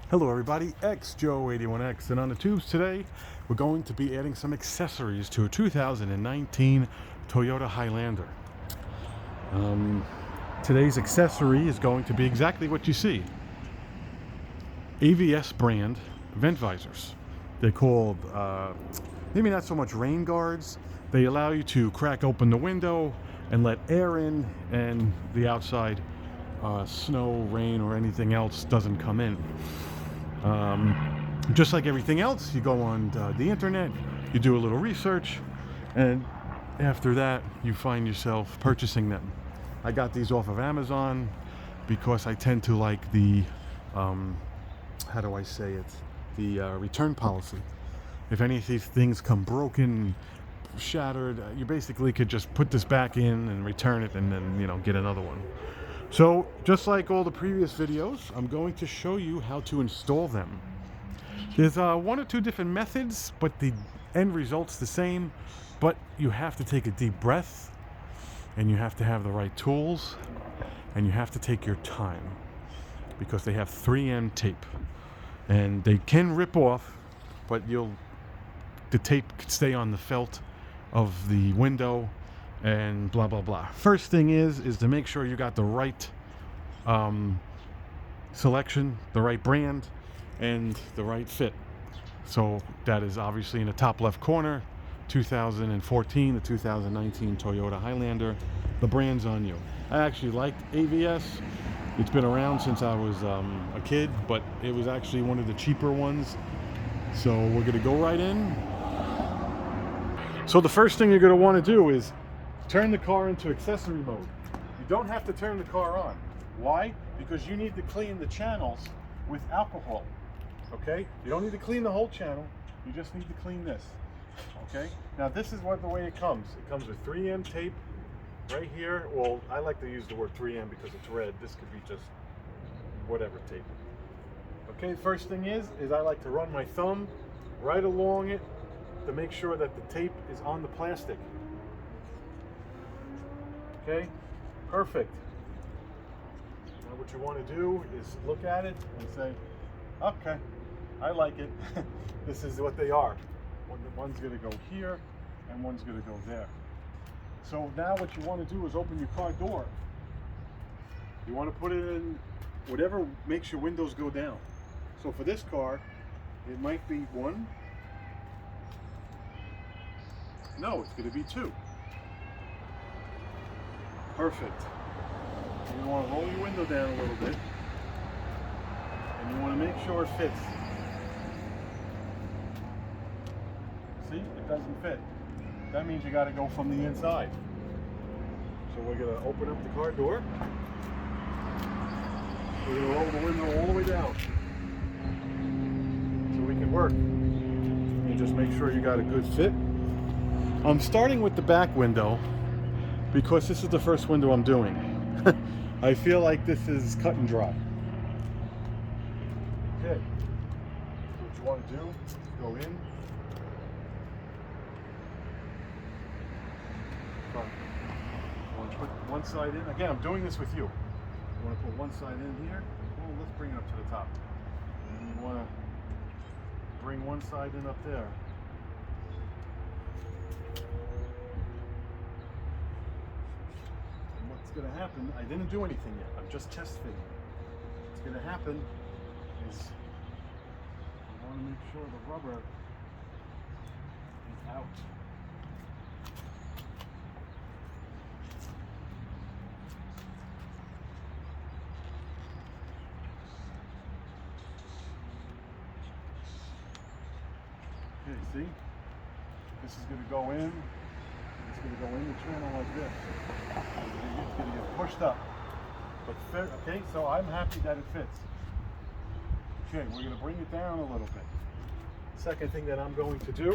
Hello everybody, XJoe81X, and on the tubes today we're going to be adding some accessories to a 2019 Toyota Highlander. Today's accessory is going to be exactly what you see. AVS brand vent visors. They're called, maybe not so much rain guards. They allow you to crack open the window and let air in, and the outside snow, rain, or anything else doesn't come in. Just like everything else, you go on the internet, you do a little research, and after that you find yourself purchasing them. I got these off of Amazon because I tend to like the how do I say it, the return policy. If any of these things come broken, shattered, you basically could just put this back in and return it, and then get another one. So just like all the previous videos, I'm going to show you how to install them. There's one or two different methods, but the end result's the same. But you have to take a deep breath, and you have to have the right tools, and you have to take your time, because they have 3M tape, and they can rip off, but the tape could stay on the felt of the window, and blah blah blah. First thing is to make sure you got the right selection, the right brand, and the right fit. So that is obviously in the top left corner, 2014 to 2019 Toyota Highlander. The brand's on you. I actually liked AVS. It's been around since I was a kid, but it was actually one of the cheaper ones. So we're gonna go right in. So the first thing you're gonna want to do is turn the car into accessory mode. You don't have to turn the car on. Why? Because you need to clean the channels with alcohol. Okay? You don't need to clean the whole channel. You just need to clean this. Okay? Now this is the way it comes. It comes with 3M tape right here. Well, I like to use the word 3M because it's red. This could be just whatever tape. Okay, first thing is I like to run my thumb right along it to make sure that the tape is on the plastic. Okay, perfect. Now what you want to do is look at it and say, okay, I like it. This is what they are. One's going to go here and one's going to go there. So now what you want to do is open your car door. You want to put it in whatever makes your windows go down. So for this car, it might be one. No, it's going to be two. Perfect. You want to roll your window down a little bit, and you want to make sure it fits. See, it doesn't fit. That means you got to go from the inside. So we're going to open up the car door. We're going to roll the window all the way down so we can work. You just make sure you got a good fit. I'm starting with the back window because this is the first window I'm doing. I feel like this is cut and dry. Okay, so what you want to do is go in. You want to put one side in. Again, I'm doing this with you. You want to put one side in here. Well, let's bring it up to the top. And you want to bring one side in up there. Going to happen, I didn't do anything yet, I'm just test fitting. What's going to happen is I want to make sure the rubber is out. Okay, see? This is going to go in. It's going to go in the channel like this. It's going to get pushed up. But okay, so I'm happy that it fits. Okay, we're going to bring it down a little bit. Second thing that I'm going to do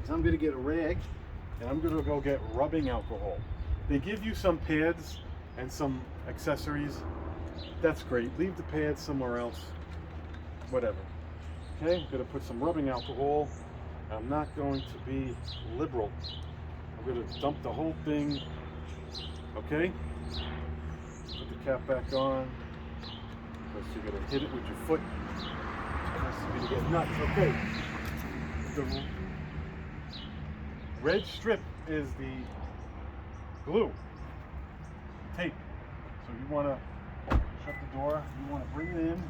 is I'm going to get a rag, and I'm going to go get rubbing alcohol. They give you some pads and some accessories. That's great. Leave the pads somewhere else. Whatever. Okay, I'm going to put some rubbing alcohol. I'm not going to be liberal. I'm going to dump the whole thing. Okay? Put the cap back on, because you're going to hit it with your foot. You're gonna get nuts. Okay. The red strip is the glue, tape. So you want to shut the door. You want to bring it in.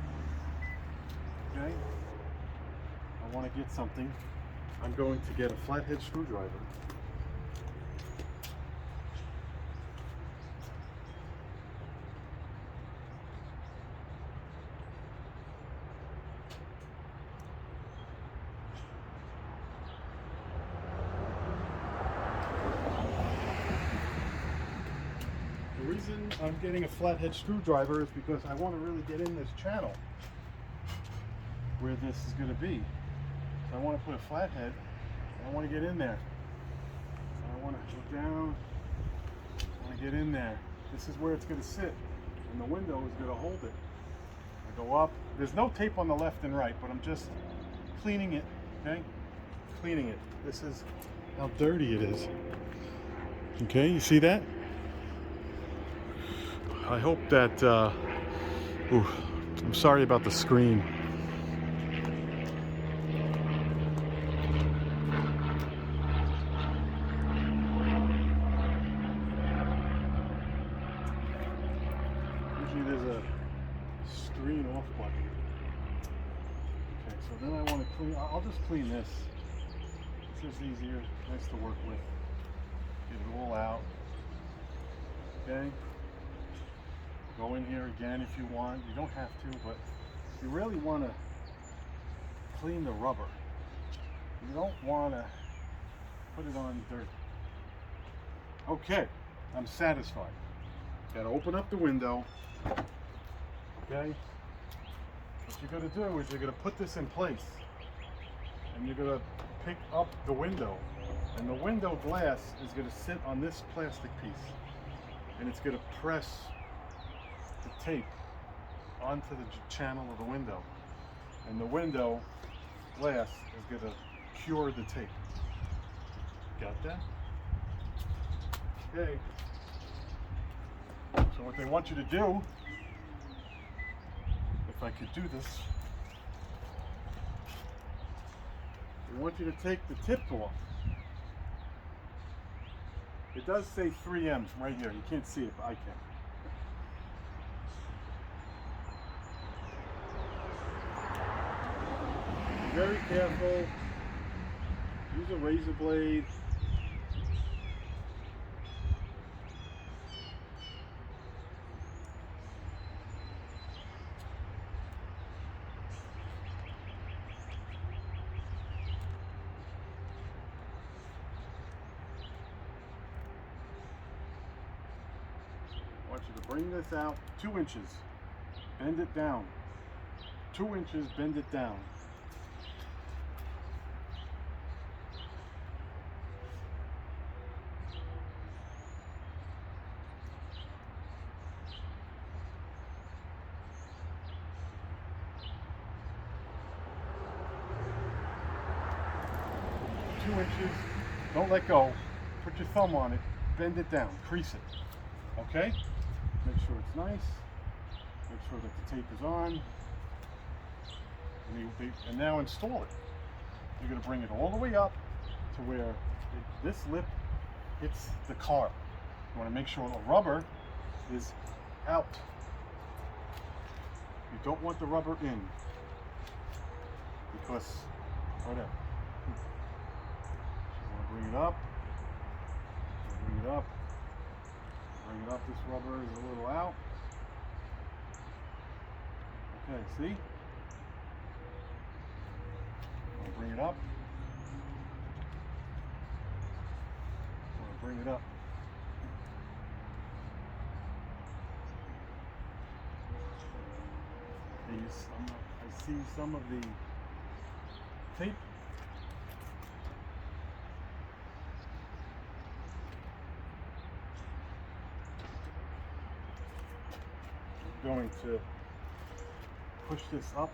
Okay. I want to get something. I'm going to get a flathead screwdriver. The reason I'm getting a flathead screwdriver is because I want to really get in this channel where this is going to be. So I want to put a flathead, and I want to get in there. So I want to go down, I want to get in there. This is where it's going to sit, and the window is going to hold it. I go up. There's no tape on the left and right, but I'm just cleaning it, okay? Cleaning it. This is how dirty it is. Okay, you see that? I hope that, I'm sorry about the screen. Usually there's a screen off button. Okay, so then I want to clean, I'll just clean this. It's just easier, nice to work with. Get it all out. Okay. Go in here again if you want. You don't have to, but you really want to clean the rubber. You don't want to put it on dirt. Okay, I'm satisfied. Got to open up the window. Okay. What you're going to do is you're going to put this in place, and you're going to pick up the window, and the window glass is going to sit on this plastic piece, and it's going to press the tape onto the channel of the window, and the window glass is going to cure the tape. Got that? Okay. So what they want you to do, if I could do this, they want you to take the tip off. It does say 3M right here. You can't see it, but I can. Be very careful. Use a razor blade. I want you to bring this out 2 inches. Bend it down. 2 inches, bend it down. Don't let go. Put your thumb on it. Bend it down. Crease it. Okay? Make sure it's nice. Make sure that the tape is on. And now install it. You're going to bring it all the way up to where this lip hits the car. You want to make sure the rubber is out. You don't want the rubber in. Because, whatever. Bring it up, bring it up, bring it up. This rubber is a little out. Okay, see? I'll bring it up. I'll bring it up. I see some of the tape. Going to push this up.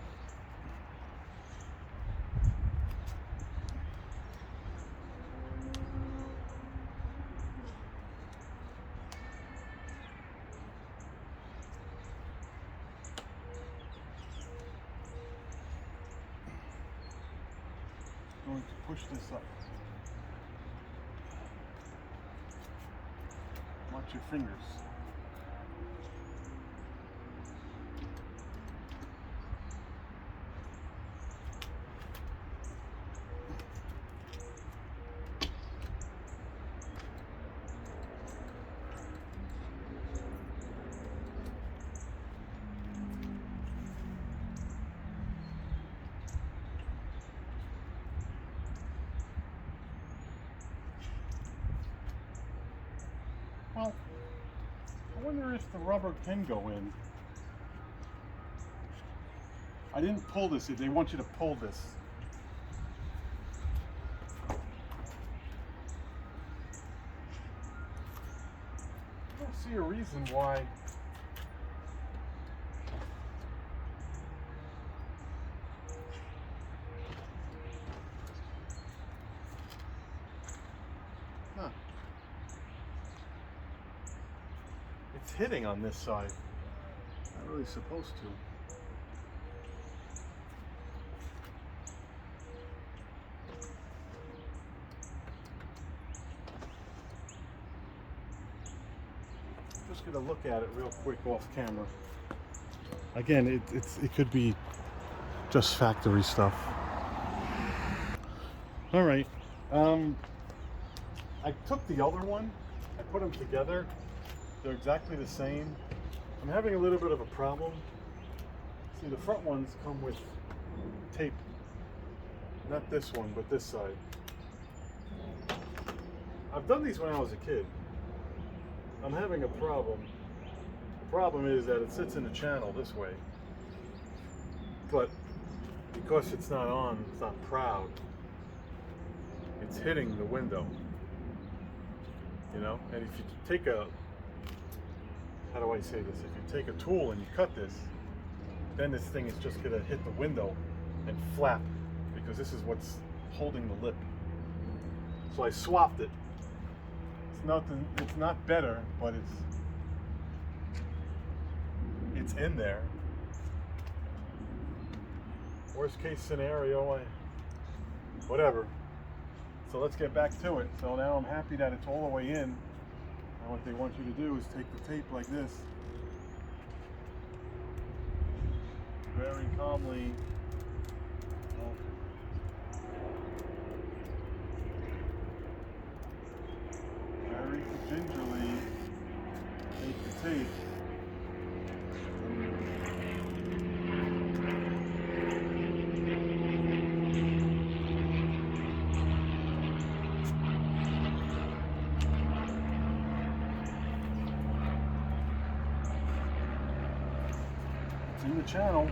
going to push this up. Watch your fingers. Well, I wonder if the rubber can go in. I didn't pull this. They want you to pull this. I don't see a reason why. Huh. It's hitting on this side. Not really supposed to. Just gonna look at it real quick off camera. Again, it could be just factory stuff. All right. I took the other one. I put them together. They're exactly the same. I'm having a little bit of a problem. See, the front ones come with tape. Not this one, but this side. I've done these when I was a kid. I'm having a problem. The problem is that it sits in the channel this way. But because it's not on, it's not proud, it's hitting the window. You know? And if you take a, how do I say this? If you take a tool and you cut this, then this thing is just gonna hit the window and flap, because this is what's holding the lip. So I swapped it. It's nothing, it's not better, but it's in there. Worst case scenario, whatever. So let's get back to it. So now I'm happy that it's all the way in. And what they want you to do is take the tape like this. Very calmly. Very gingerly take the tape. It's in the channel.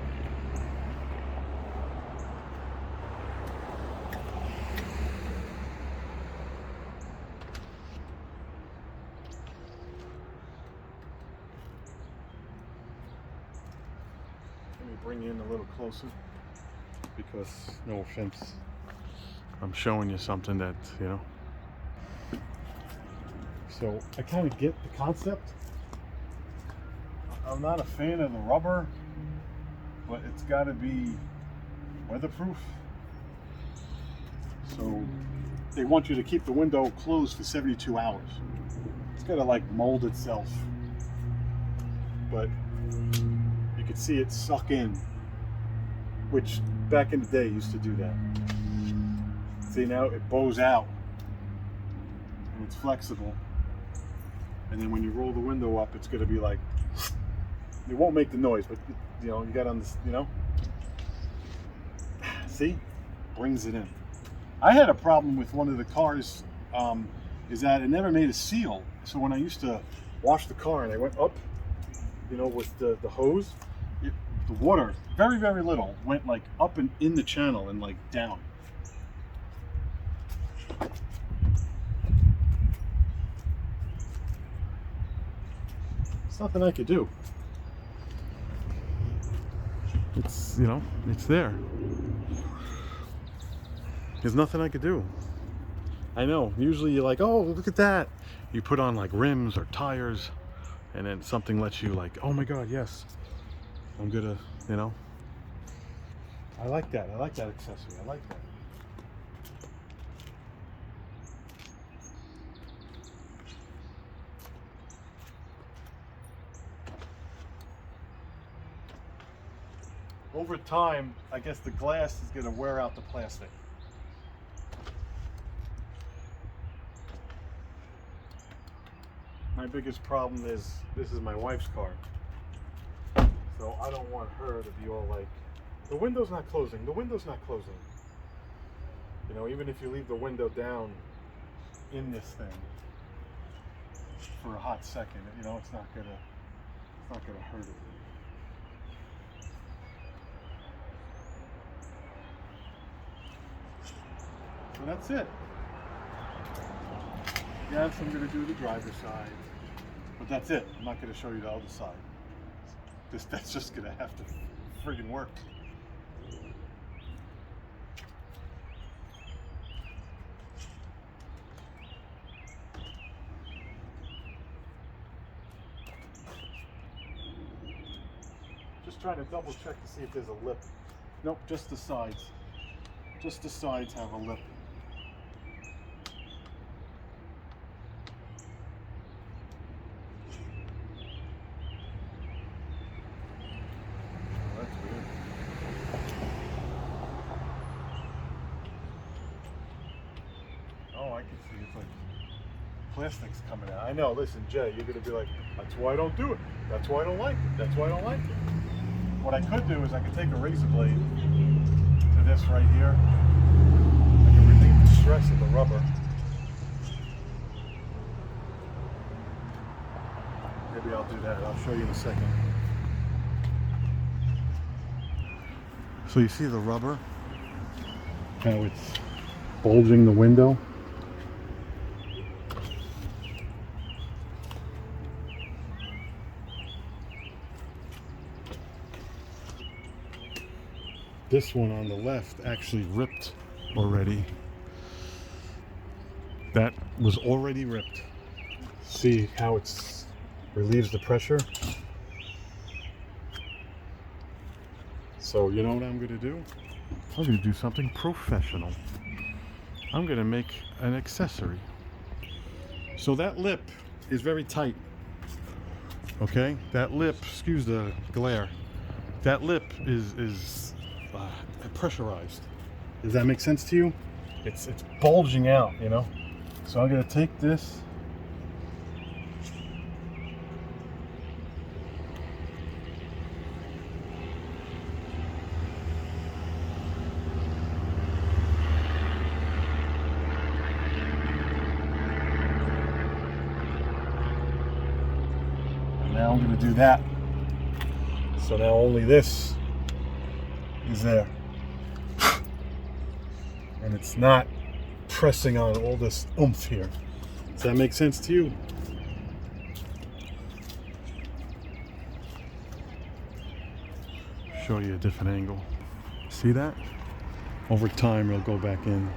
Let me bring you in a little closer, because no offense, I'm showing you something that, you know. So I kind of get the concept. I'm not a fan of the rubber, but it's got to be weatherproof. So they want you to keep the window closed for 72 hours. It's got to like mold itself. But you could see it suck in, which back in the day used to do that. See, now it bows out and it's flexible. And then when you roll the window up, it's going to be like, it won't make the noise, but you know, you got on this, you know. See, brings it in. I had a problem with one of the cars, is that it never made a seal. So when I used to wash the car and I went up, you know, with the hose, the water, very, very little, went like up and in the channel and like down. There's nothing I could do. It's, you know, it's there. There's nothing I could do. I know, usually you're like, oh, look at that. You put on like rims or tires, and then something lets you like, oh my God, yes, I'm gonna, you know. I like that accessory, I like that. over time, I guess the glass is going to wear out the plastic. My biggest problem is this is my wife's car. So I don't want her to be all like, the window's not closing, the window's not closing. You know, even if you leave the window down in this thing for a hot second, you know, it's not gonna hurt it. So that's it. Yes, I'm gonna do the driver's side, but that's it. I'm not gonna show you the other side. That's just gonna have to friggin' work. Just trying to double check to see if there's a lip. Nope, just the sides. Just the sides have a lip. That's weird. Oh, I can see it's like plastic's coming out. I know, listen, Jay, you're gonna be like, that's why I don't do it. That's why I don't like it. That's why I don't like it. What I could do is I could take a razor blade to this right here. I can relieve the stress of the rubber. Maybe I'll do that. I'll show you in a second. So you see the rubber? How it's bulging the window? This one on the left actually ripped already. That was already ripped. See how it's relieves the pressure? So you know what I'm gonna do? I'm gonna do something professional. I'm gonna make an accessory. So that lip is very tight. Okay? That lip, excuse the glare. That lip is pressurized. Does that make sense to you? It's bulging out, you know? So I'm gonna take this. And now I'm gonna do that. So now only this is there. And it's not pressing on all this oomph here. Does that make sense to you? Show you a different angle. See that? Over time it'll go back in.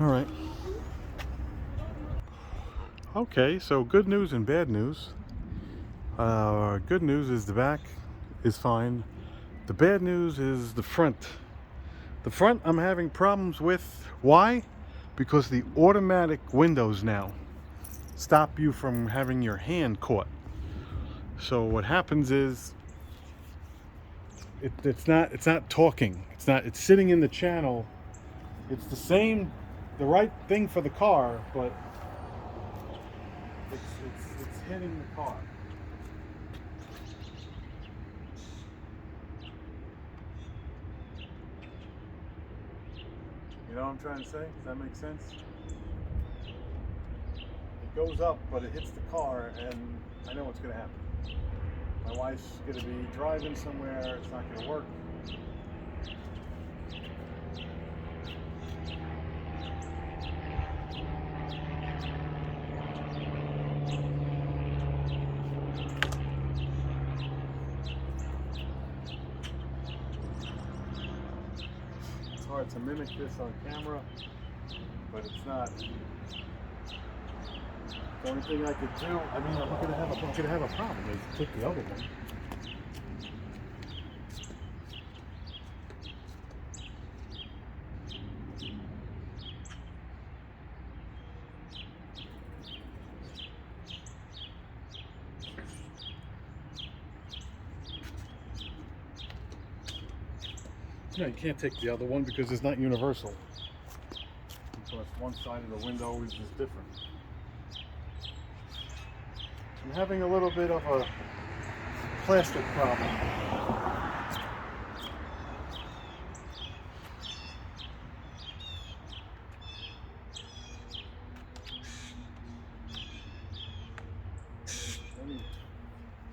All right. Okay, so good news and bad news. Good news is the back is fine. The bad news is the front. The front I'm having problems with. Why? Because the automatic windows now stop you from having your hand caught. So what happens is it's not talking. It's sitting in the channel. It's the right thing for the car, but it's hitting the car. You know what I'm trying to say? Does that make sense? It goes up, but it hits the car, and I know what's going to happen. My wife's going to be driving somewhere. It's not going to work. It's hard to mimic this on camera, but it's not. The only thing I could do, I mean, I'm gonna have a problem is take the other one. Yeah, you can't take the other one because it's not universal. Because one side of the window is just different. I'm having a little bit of a plastic problem.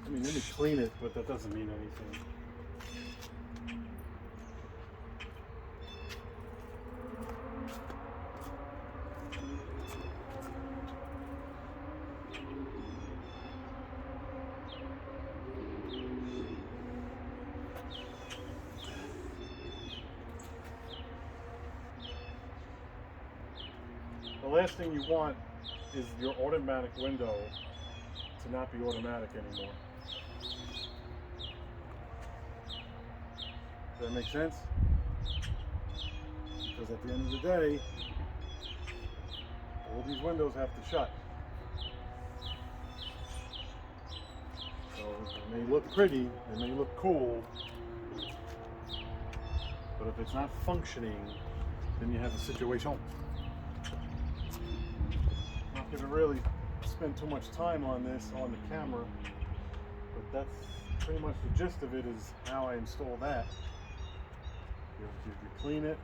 Let me clean it, but that doesn't mean anything. The last thing you want is your automatic window to not be automatic anymore. Does that make sense? Because at the end of the day, all these windows have to shut. So it may look pretty, it may look cool, but if it's not functioning, then you have a situation. I'm not going to really spend too much time on this on the camera, but that's pretty much the gist of it, is how I install that. You clean it.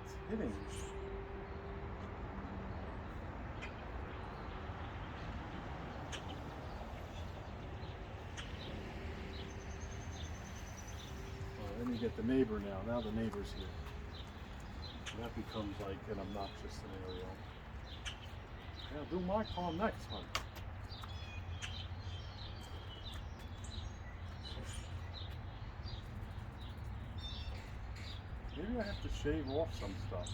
It's hitting. Let me get the neighbor now. Now the neighbor's here. That becomes like an obnoxious scenario. Now do my call next one. Maybe I have to shave off some stuff.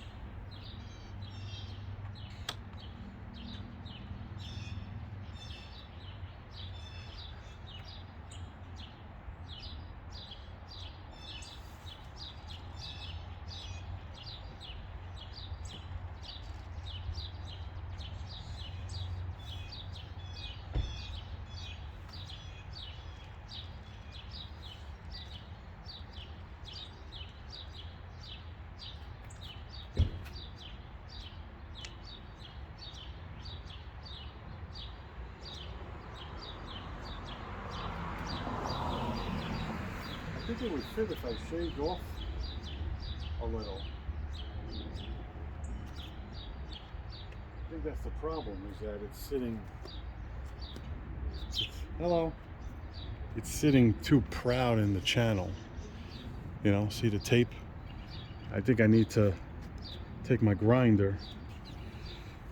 I think it would fit if I shaved off a little. I think that's the problem, is that it's sitting, hello, it's sitting too proud in the channel. You know, see the tape? I think I need to take my grinder,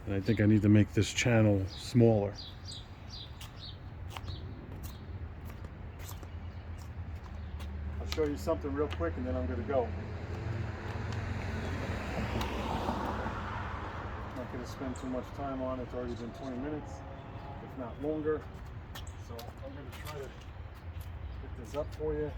and I think I need to make this channel smaller. Show you something real quick and then I'm going to go. Not going to spend too much time on it. It's already been 20 minutes, if not longer. So I'm going to try to get this up for you.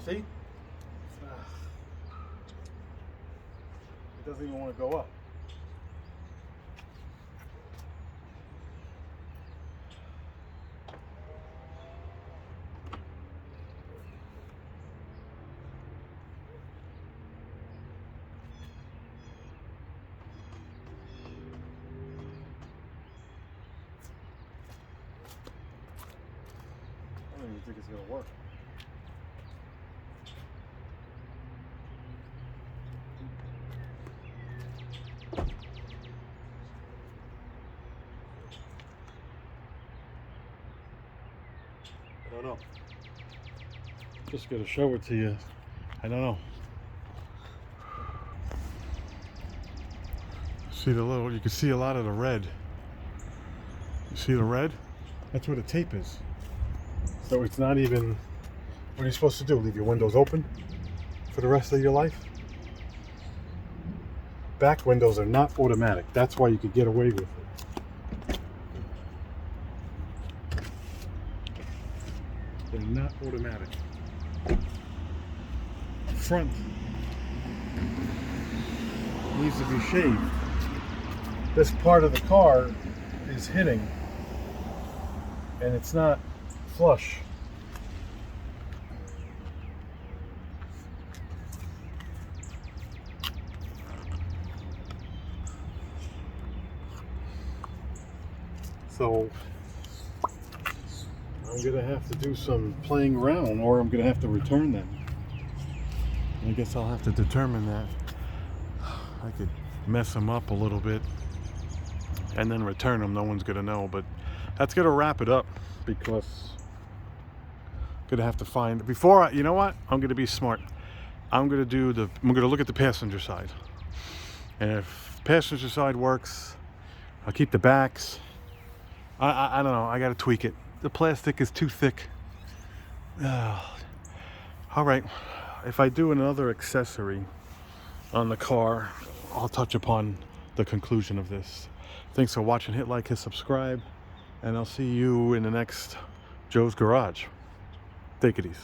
See? It doesn't even want to go up. I don't even think it's going to work. I don't know. Just gonna show it to you. I don't know. See the little, you can see a lot of the red. You see the red? That's where the tape is. So it's not even, what are you supposed to do? Leave your windows open for the rest of your life? back windows are not automatic. That's why you could get away with it. They're not automatic. Front needs to be shaved. This part of the car is hitting and it's not flush. So I'm gonna have to do some playing around, or I'm gonna have to return them. I guess I'll have to determine that. I could mess them up a little bit and then return them. No one's gonna know, but that's gonna wrap it up, because I'm gonna have to find you know what? I'm gonna be smart. I'm gonna look at the passenger side, and if passenger side works, I'll keep the backs. I don't know. I gotta tweak it. The plastic is too thick. All right. If I do another accessory on the car, I'll touch upon the conclusion of this. Thanks for watching. Hit like, hit subscribe, and I'll see you in the next Joe's Garage. Take it easy.